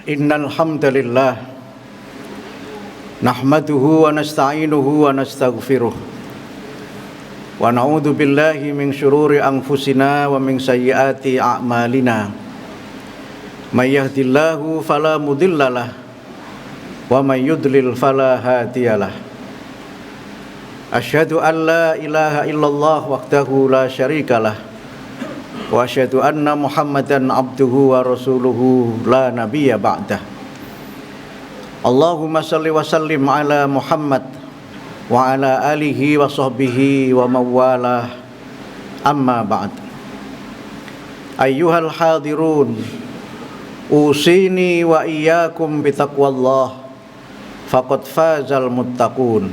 Innal hamdalillah nahmaduhu wa nasta'inuhu wa nastaghfiruh wa na'udzu billahi min syururi anfusina wa min sayyiati a'malina. May yahdihillahu fala mudhillalah wa may yudlil fala hadiyalah. Asyhadu an la ilaha illallah wahdahu la syarikalah wa asyhadu anna Muhammadan abduhu wa rasuluhu la nabiyya ba'dah. Allahumma salli wa sallim ala Muhammad wa ala alihi wa sahbihi wa mawalah, amma ba'd. Ayyuhal hadirun, usini wa iyyakum bitaqwallah faqad fazal muttaqun.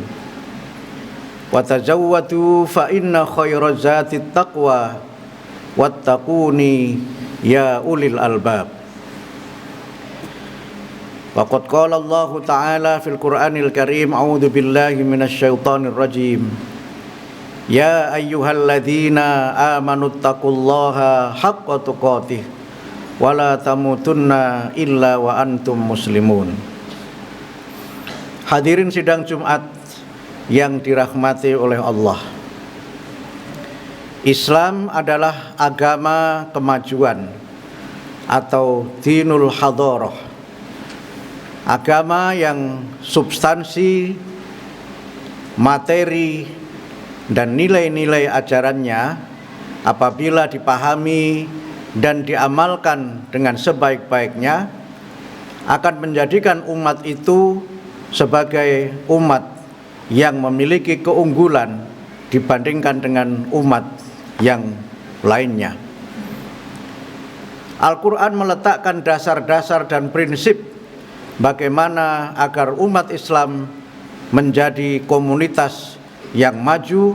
Wa tazawwadu fa inna khairaz zati taqwa wattaquni ya ulil albab. Waqad qala Allah Ta'ala fil Qur'anil Karim, a'udzu billahi minasy syaithanir rajim. Ya ayyuhalladzina amanu taqullaha haqqa tuqatih wa la tamutunna illa wa antum muslimun. Hadirin sidang Jumat yang dirahmati oleh Allah, Islam adalah agama kemajuan atau dinul hadharah, agama yang substansi, materi, dan nilai-nilai ajarannya apabila dipahami dan diamalkan dengan sebaik-baiknya akan menjadikan umat itu sebagai umat yang memiliki keunggulan dibandingkan dengan umat yang lainnya. Al-Quran meletakkan dasar-dasar dan prinsip bagaimana agar umat Islam menjadi komunitas yang maju,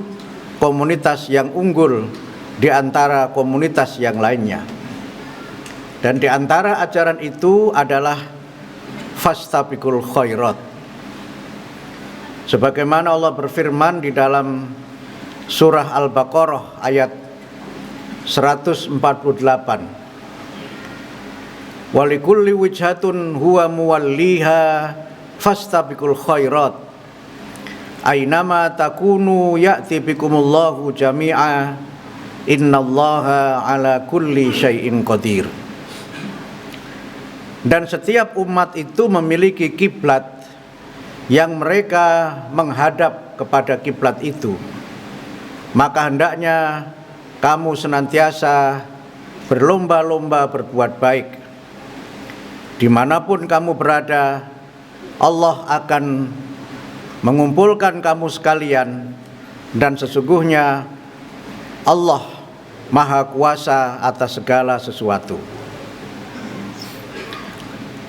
komunitas yang unggul di antara komunitas yang lainnya. Dan di antara ajaran itu adalah fastabiqul khairat. Sebagaimana Allah berfirman di dalam Surah Al-Baqarah ayat 148, walikulli wijhatun huwa muwalliha fastabiqul khairat ainama takunu ya'ti bikumullahu jami'a innallaha ala kulli syai'in qadir. Dan setiap umat itu memiliki kiblat yang mereka menghadap kepada kiblat itu. Maka hendaknya kamu senantiasa berlomba-lomba berbuat baik. Dimanapun kamu berada, Allah akan mengumpulkan kamu sekalian, dan sesungguhnya Allah Maha Kuasa atas segala sesuatu.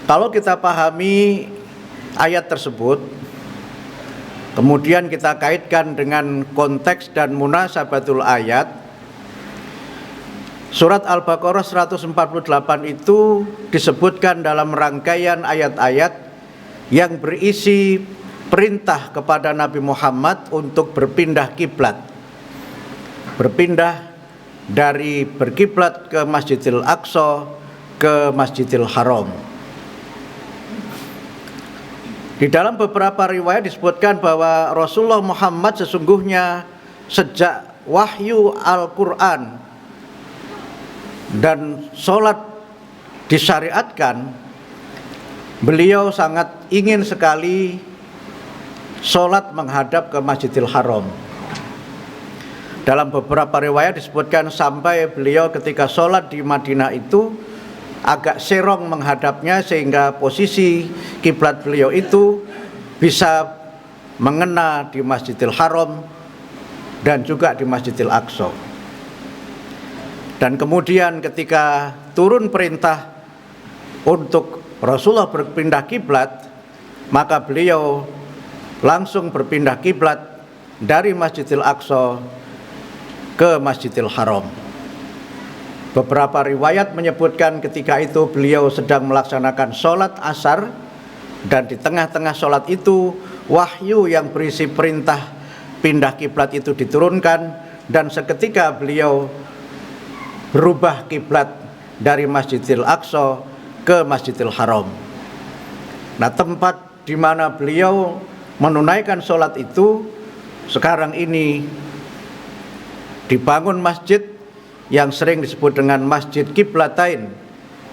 Kalau kita pahami ayat tersebut, kemudian kita kaitkan dengan konteks dan munasabatul ayat, surat Al-Baqarah 148 itu disebutkan dalam rangkaian ayat-ayat yang berisi perintah kepada Nabi Muhammad untuk berpindah kiblat. Berpindah dari berkiblat ke Masjidil Aqsa ke Masjidil Haram. Di dalam beberapa riwayat disebutkan bahwa Rasulullah Muhammad sesungguhnya sejak wahyu Al-Quran dan sholat disyariatkan, beliau sangat ingin sekali sholat menghadap ke Masjidil Haram. Dalam beberapa riwayat disebutkan sampai beliau ketika sholat di Madinah itu agak serong menghadapnya sehingga posisi kiblat beliau itu bisa mengena di Masjidil Haram dan juga di Masjidil Aqsa. Dan kemudian ketika turun perintah untuk Rasulullah berpindah kiblat, maka beliau langsung berpindah kiblat dari Masjidil Aqsa ke Masjidil Haram. Beberapa riwayat menyebutkan ketika itu beliau sedang melaksanakan sholat asar, dan di tengah-tengah sholat itu wahyu yang berisi perintah pindah kiblat itu diturunkan, dan seketika beliau berubah kiblat dari Masjidil Aqsa ke Masjidil Haram. Nah, tempat di mana beliau menunaikan sholat itu sekarang ini dibangun masjid yang sering disebut dengan Masjid Qiblatain,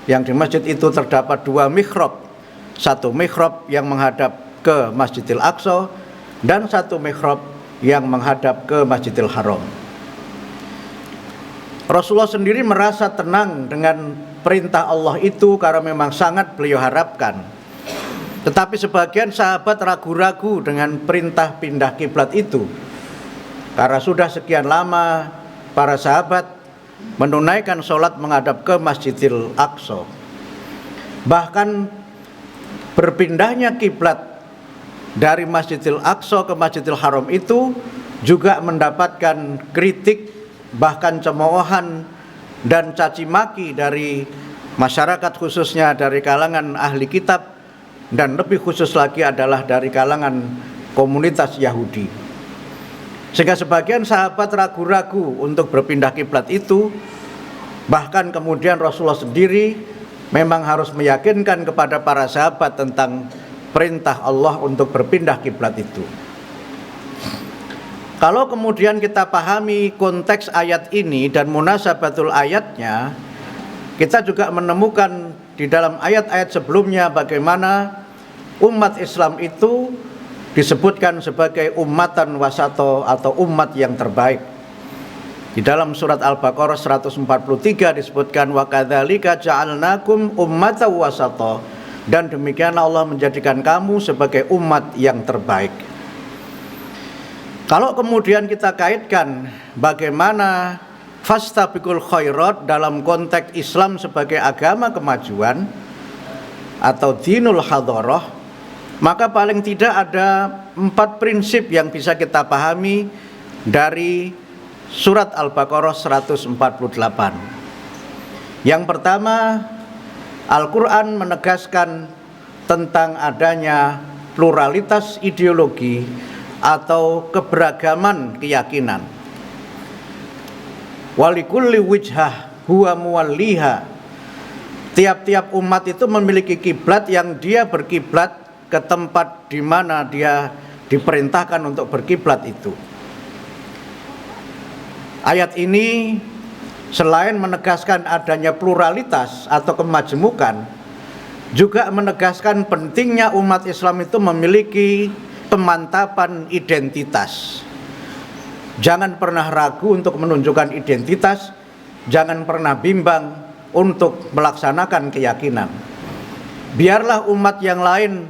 yang di masjid itu terdapat 2 mihrab, satu mihrab yang menghadap ke Masjidil Aqsa dan satu mihrab yang menghadap ke Masjidil Haram. Rasulullah sendiri merasa tenang dengan perintah Allah itu karena memang sangat beliau harapkan. Tetapi sebagian sahabat ragu-ragu dengan perintah pindah kiblat itu, karena sudah sekian lama para sahabat menunaikan sholat menghadap ke Masjidil Aqsa. Bahkan berpindahnya kiblat dari Masjidil Aqsa ke Masjidil Haram itu juga mendapatkan kritik, bahkan cemoohan dan caci maki dari masyarakat, khususnya dari kalangan ahli kitab, dan lebih khusus lagi adalah dari kalangan komunitas Yahudi. Sehingga sebagian sahabat ragu-ragu untuk berpindah kiblat itu. Bahkan kemudian Rasulullah sendiri memang harus meyakinkan kepada para sahabat tentang perintah Allah untuk berpindah kiblat itu. Kalau kemudian kita pahami konteks ayat ini dan munasabatul ayatnya, kita juga menemukan di dalam ayat-ayat sebelumnya bagaimana umat Islam itu disebutkan sebagai ummatan wasato atau umat yang terbaik. Di dalam surat Al-Baqarah 143 disebutkan wa kadzalika ja'alnakum ummatan wasato, dan demikian Allah menjadikan kamu sebagai umat yang terbaik. Kalau kemudian kita kaitkan bagaimana fastabiqul khairat dalam konteks Islam sebagai agama kemajuan atau dinul hadharah, maka paling tidak ada 4 prinsip yang bisa kita pahami dari surat Al-Baqarah 148. Yang pertama, Al-Quran menegaskan tentang adanya pluralitas ideologi atau keberagaman keyakinan. Walikulli wijhah huwa muwalliha. Tiap-tiap umat itu memiliki kiblat yang dia berkiblat ke tempat di mana dia diperintahkan untuk berkiblat itu. Ayat ini selain menegaskan adanya pluralitas atau kemajmukan, juga menegaskan pentingnya umat Islam itu memiliki pemantapan identitas. Jangan pernah ragu untuk menunjukkan identitas, jangan pernah bimbang untuk melaksanakan keyakinan. Biarlah umat yang lain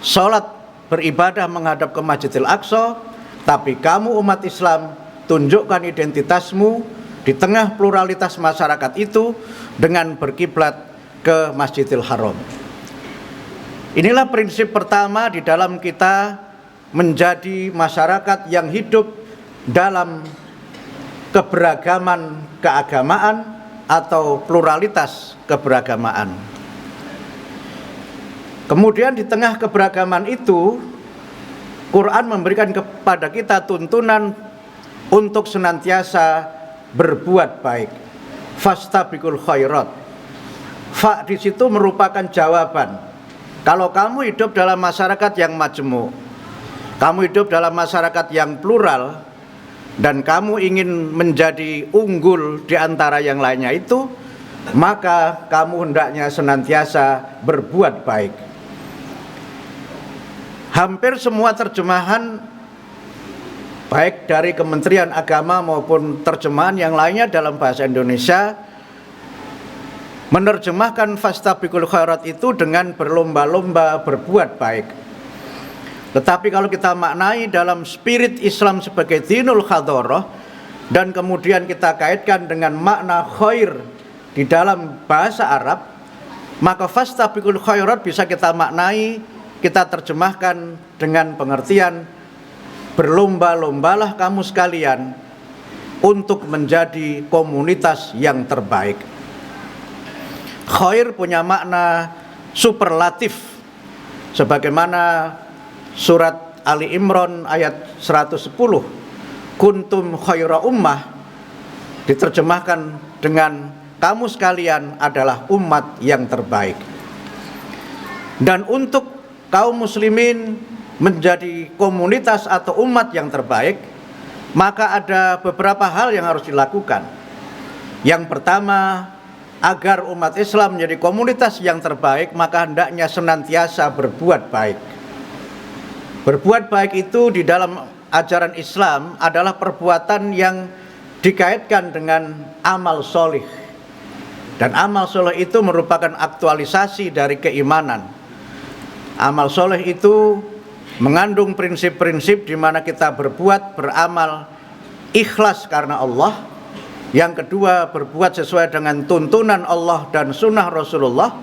sholat beribadah menghadap ke Masjidil Aqsa, tapi kamu umat Islam tunjukkan identitasmu di tengah pluralitas masyarakat itu dengan berkiblat ke Masjidil Haram. Inilah prinsip pertama di dalam kita menjadi masyarakat yang hidup dalam keberagaman keagamaan atau pluralitas keberagamaan. Kemudian di tengah keberagaman itu, Quran memberikan kepada kita tuntunan untuk senantiasa berbuat baik. Fastabiqul khairat. Fa di situ merupakan jawaban. Kalau kamu hidup dalam masyarakat yang majmuk, kamu hidup dalam masyarakat yang plural, dan kamu ingin menjadi unggul di antara yang lainnya itu, maka kamu hendaknya senantiasa berbuat baik. Hampir semua terjemahan baik dari Kementerian Agama maupun terjemahan yang lainnya dalam bahasa Indonesia menerjemahkan fastabiqul khairat itu dengan berlomba-lomba berbuat baik. Tetapi kalau kita maknai dalam spirit Islam sebagai dinul hadharah dan kemudian kita kaitkan dengan makna khair di dalam bahasa Arab, maka fastabiqul khairat bisa kita maknai, kita terjemahkan dengan pengertian berlomba-lombalah kamu sekalian untuk menjadi komunitas yang terbaik. Khair punya makna superlatif, sebagaimana surat Ali Imran ayat 110, kuntum khaira ummah, diterjemahkan dengan kamu sekalian adalah umat yang terbaik. Dan untuk kaum muslimin menjadi komunitas atau umat yang terbaik, maka ada beberapa hal yang harus dilakukan. Yang pertama, agar umat Islam menjadi komunitas yang terbaik, maka hendaknya senantiasa berbuat baik. Berbuat baik itu di dalam ajaran Islam adalah perbuatan yang dikaitkan dengan amal solih. Dan amal soleh itu merupakan aktualisasi dari keimanan. Amal soleh itu mengandung prinsip-prinsip di mana kita berbuat, beramal ikhlas karena Allah. Yang kedua, berbuat sesuai dengan tuntunan Allah dan sunnah Rasulullah.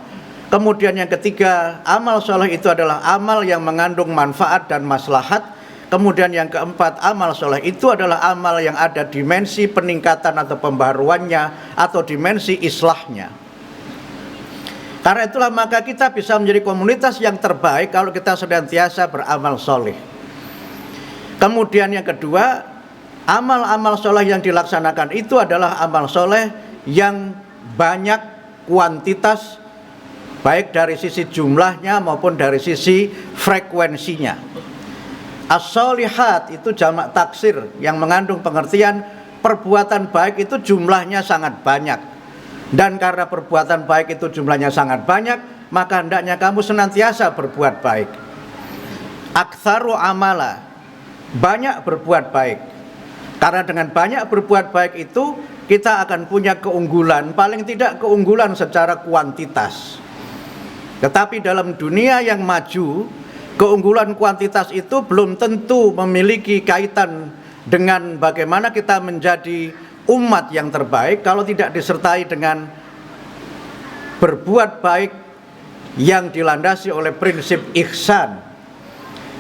Kemudian yang ketiga, amal soleh itu adalah amal yang mengandung manfaat dan maslahat. Kemudian yang keempat, amal soleh itu adalah amal yang ada dimensi peningkatan atau pembaruannya atau dimensi islahnya. Karena itulah maka kita bisa menjadi komunitas yang terbaik kalau kita senantiasa beramal soleh. Kemudian yang kedua, amal-amal soleh yang dilaksanakan itu adalah amal soleh yang banyak kuantitas, baik dari sisi jumlahnya maupun dari sisi frekuensinya. As-solihat itu jamak taksir yang mengandung pengertian perbuatan baik itu jumlahnya sangat banyak. Dan karena perbuatan baik itu jumlahnya sangat banyak, maka hendaknya kamu senantiasa berbuat baik. Aktsaru amala, banyak berbuat baik. Karena dengan banyak berbuat baik itu kita akan punya keunggulan, paling tidak keunggulan secara kuantitas. Tetapi dalam dunia yang maju, keunggulan kuantitas itu belum tentu memiliki kaitan dengan bagaimana kita menjadi umat yang terbaik kalau tidak disertai dengan berbuat baik yang dilandasi oleh prinsip ihsan.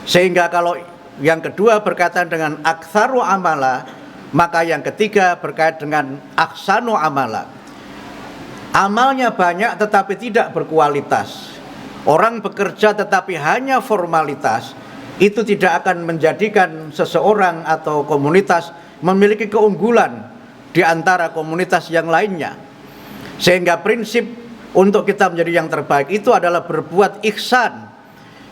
Sehingga kalau yang kedua berkaitan dengan aktsaru amala, maka yang ketiga berkait dengan ahsanu amala. Amalnya banyak tetapi tidak berkualitas. Orang bekerja tetapi hanya formalitas, itu tidak akan menjadikan seseorang atau komunitas memiliki keunggulan di antara komunitas yang lainnya. Sehingga prinsip untuk kita menjadi yang terbaik itu adalah berbuat ihsan.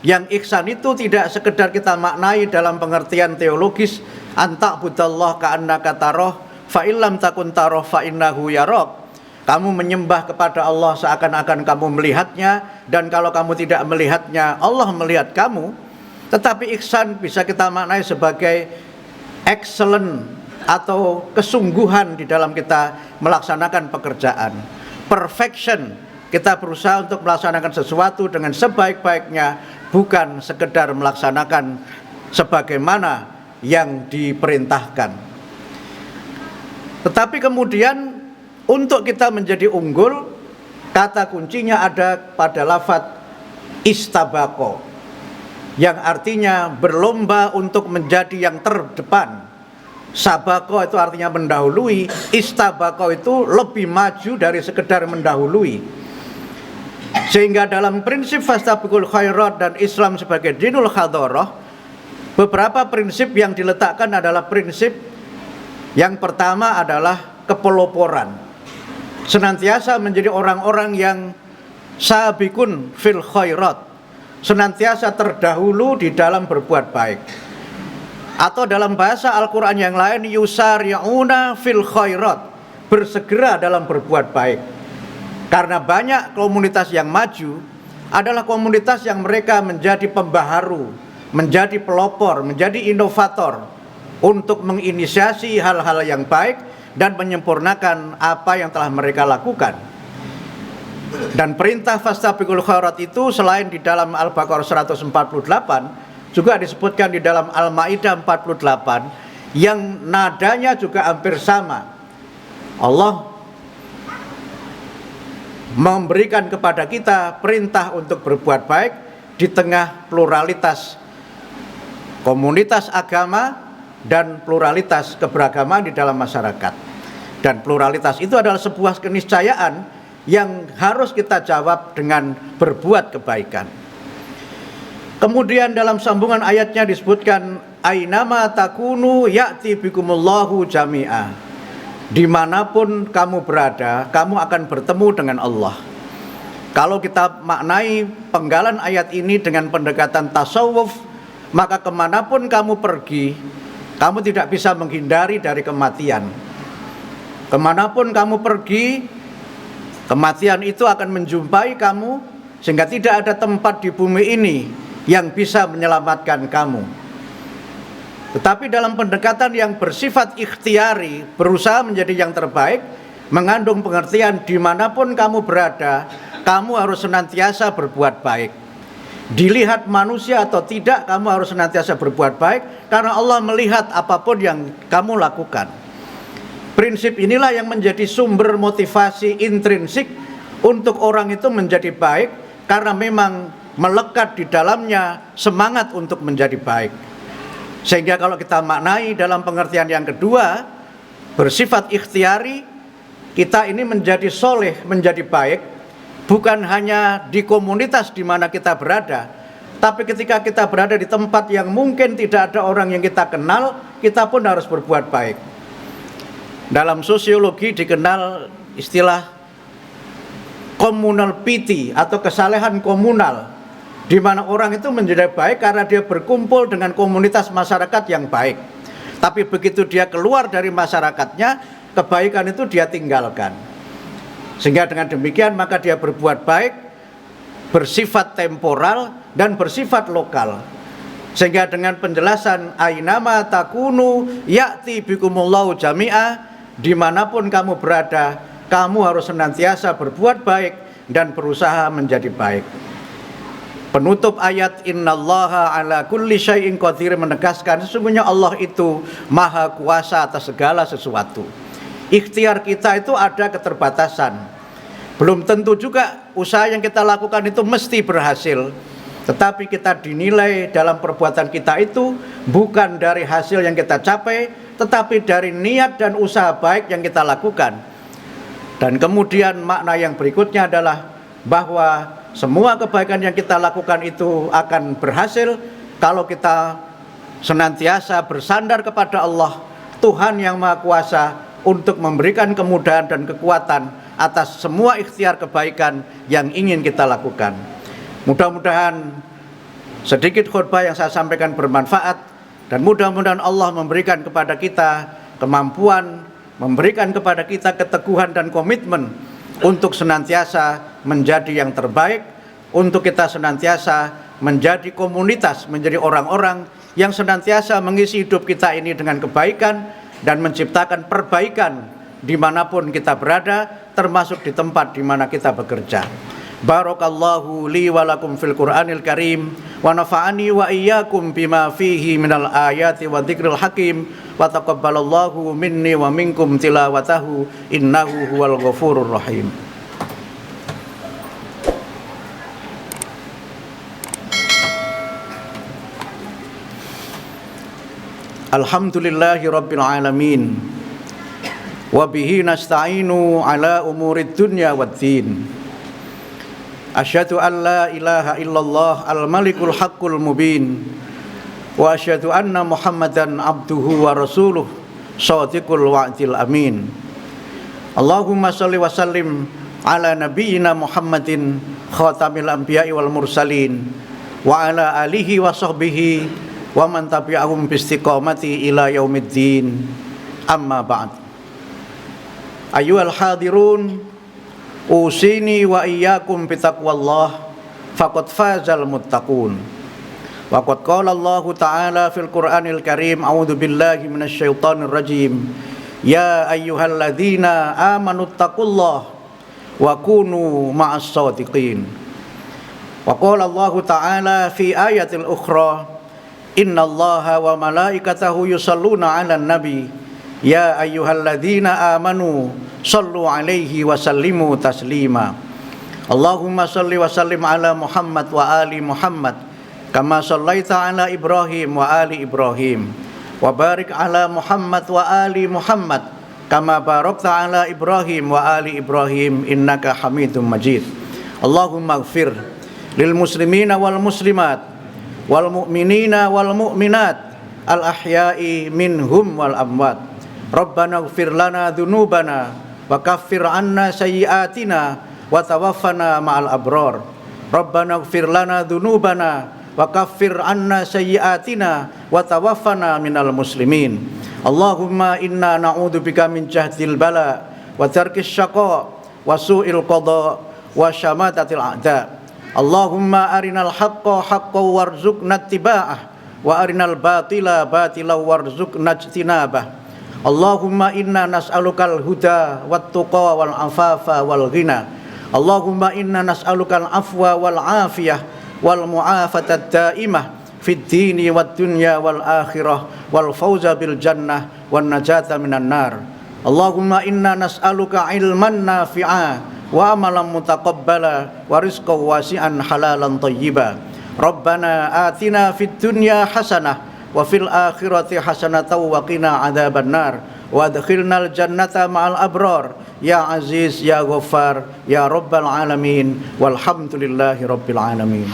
Yang ihsan itu tidak sekedar kita maknai dalam pengertian teologis, anta'budallah ka'annaka taroh fa illam takun taroh fa innahu yarok. Kamu menyembah kepada Allah seakan-akan kamu melihatnya, dan kalau kamu tidak melihatnya, Allah melihat kamu. Tetapi ihsan bisa kita maknai sebagai excellent atau kesungguhan di dalam kita melaksanakan pekerjaan. Perfection, kita berusaha untuk melaksanakan sesuatu dengan sebaik-baiknya, bukan sekedar melaksanakan sebagaimana yang diperintahkan. Tetapi kemudian untuk kita menjadi unggul, kata kuncinya ada pada lafadz istabaqo, yang artinya berlomba untuk menjadi yang terdepan. Sabako itu artinya mendahului, istabako itu lebih maju dari sekedar mendahului. Sehingga dalam prinsip fastabiqul khairat dan Islam sebagai dinul hadarah, beberapa prinsip yang diletakkan adalah prinsip yang pertama adalah kepeloporan. Senantiasa menjadi orang-orang yang sabiqun fil khairat, senantiasa terdahulu di dalam berbuat baik. Atau dalam bahasa Al-Quran yang lain, yusari'una fil khairat, bersegera dalam berbuat baik. Karena banyak komunitas yang maju adalah komunitas yang mereka menjadi pembaharu, menjadi pelopor, menjadi inovator untuk menginisiasi hal-hal yang baik dan menyempurnakan apa yang telah mereka lakukan. Dan perintah fastabiqul khairat itu selain di dalam Al-Baqarah 148, juga disebutkan di dalam Al-Maidah 48 yang nadanya juga hampir sama. Allah memberikan kepada kita perintah untuk berbuat baik di tengah pluralitas komunitas agama dan pluralitas keberagaman di dalam masyarakat. Dan pluralitas itu adalah sebuah keniscayaan yang harus kita jawab dengan berbuat kebaikan. Kemudian dalam sambungan ayatnya disebutkan ainama takunu ya'ti bikumullahu jami'a. Dimanapun kamu berada, kamu akan bertemu dengan Allah. Kalau kita maknai penggalan ayat ini dengan pendekatan tasawuf, maka kemanapun kamu pergi, kamu tidak bisa menghindari dari kematian. Kemanapun kamu pergi, kematian itu akan menjumpai kamu, sehingga tidak ada tempat di bumi ini yang bisa menyelamatkan kamu. Tetapi dalam pendekatan yang bersifat ikhtiari, berusaha menjadi yang terbaik, mengandung pengertian dimanapun kamu berada, kamu harus senantiasa berbuat baik. Dilihat manusia atau tidak, kamu harus senantiasa berbuat baik, karena Allah melihat apapun yang kamu lakukan. Prinsip inilah yang menjadi sumber motivasi intrinsik untuk orang itu menjadi baik, karena memang melekat di dalamnya semangat untuk menjadi baik. Sehingga kalau kita maknai dalam pengertian yang kedua, bersifat ikhtiari, kita ini menjadi soleh, menjadi baik, bukan hanya di komunitas di mana kita berada, tapi ketika kita berada di tempat yang mungkin tidak ada orang yang kita kenal, kita pun harus berbuat baik. Dalam sosiologi dikenal istilah communal piety atau kesalehan komunal, di mana orang itu menjadi baik karena dia berkumpul dengan komunitas masyarakat yang baik. Tapi begitu dia keluar dari masyarakatnya, kebaikan itu dia tinggalkan. Sehingga dengan demikian maka dia berbuat baik, bersifat temporal dan bersifat lokal. Sehingga dengan penjelasan ainama takunu ya'ti bikumullahu jami'a, dimanapun kamu berada, kamu harus senantiasa berbuat baik dan berusaha menjadi baik. Penutup ayat innallaha ala kulli syai'in qadir menegaskan sesungguhnya Allah itu maha kuasa atas segala sesuatu. Ikhtiar kita itu ada keterbatasan. Belum tentu juga usaha yang kita lakukan itu mesti berhasil. Tetapi kita dinilai dalam perbuatan kita itu bukan dari hasil yang kita capai, tetapi dari niat dan usaha baik yang kita lakukan. Dan kemudian makna yang berikutnya adalah bahwa semua kebaikan yang kita lakukan itu akan berhasil kalau kita senantiasa bersandar kepada Allah, Tuhan yang Maha Kuasa, untuk memberikan kemudahan dan kekuatan atas semua ikhtiar kebaikan yang ingin kita lakukan. Mudah-mudahan sedikit khutbah yang saya sampaikan bermanfaat, dan mudah-mudahan Allah memberikan kepada kita kemampuan, memberikan kepada kita keteguhan dan komitmen untuk senantiasa menjadi yang terbaik, untuk kita senantiasa menjadi komunitas, menjadi orang-orang yang senantiasa mengisi hidup kita ini dengan kebaikan dan menciptakan perbaikan dimanapun kita berada, termasuk di tempat di mana kita bekerja. Barakallahu li wa lakum fil Qur'anil Karim wa nafa'ani wa iyyakum bima fihi minal ayati wa dzikril hakim wa taqabbalallahu minni wa minkum tilawatahu innahu huwal ghafurur rahim. Alhamdulillahi rabbil alamin wa bihi nasta'inu ala umurid dunya waddin. Asyhadu an la ilaha illallah al-malikul haqqul mubin wa asyhadu anna Muhammadan abduhu wa rasuluh shadiqul wa'dil amin. Allahumma shalli wa sallim ala nabiyyina Muhammadin khatamil anbiya'i wal mursalin wa ala alihi wa sahbihi wa man tabi'ahum biistiqamati ila yaumiddin. Amma ba'd. Ayyuhal hadirun, usini wa iyyakum bitaqwallah faqad fazal muttaqun. Wa qad qala Allah ta'ala fil Qur'anil Karim, a'udzu billahi minasy syaithanir rajim, ya ayyuhalladzina amanu taqullaha wa kunu ma'as shadiqin. Wa qala Allah ta'ala fi ayatil ukhra, innallaha wa malaikatahu yusalluna 'alan nabi ya ayyuhalladzina amanu sallu 'alaihi wa sallimu taslima. Allahumma salli wa sallim ala Muhammad wa ali Muhammad kama sallaita ala Ibrahim wa ali Ibrahim wa barik ala Muhammad wa ali Muhammad kama barakta ala Ibrahim wa ali Ibrahim innaka Hamidum Majid. Allahumma ighfir lil muslimina wal muslimat wal mu'minina wal mu'minat al ahya'i minhum wal amwat. Rabbana ighfir lana dzunubana wa kaffir 'anna sayyi'atina wa tawaffana ma'al abrar. Rabbana ighfir lana dzunubana wa kaffir 'anna sayyi'atina wa tawaffana minal muslimin. Allahumma inna na'udzubika min jahdil bala wa tarkis syaqa wa su'il qada wa syamatatil a'da. Allahumma arinal haqqa haqqan warzuqna ittiba'ah wa arinal batila batilan warzuqna ijtinabah. Allahumma inna nas'alukal huda wat tuqa wal afafa wal ghina. Allahumma inna nas'alukal afwa wal afiyah wal mu'afatad daimah fid dini wad dunya wal akhirah wal fawza bil jannah wan najata minan nar. Allahumma inna nas'aluka ilman nafi'a wa amalan mutaqabbala wa rizqan wasi'an halalan thayyiba. Rabbana atina fid dunya hasanah wa fil akhirati hasanatan wa qina adzaban nar wa adkhilnal jannata ma'al abrar ya aziz ya ghaffar ya rabbal alamin walhamdulillahi rabbil alamin.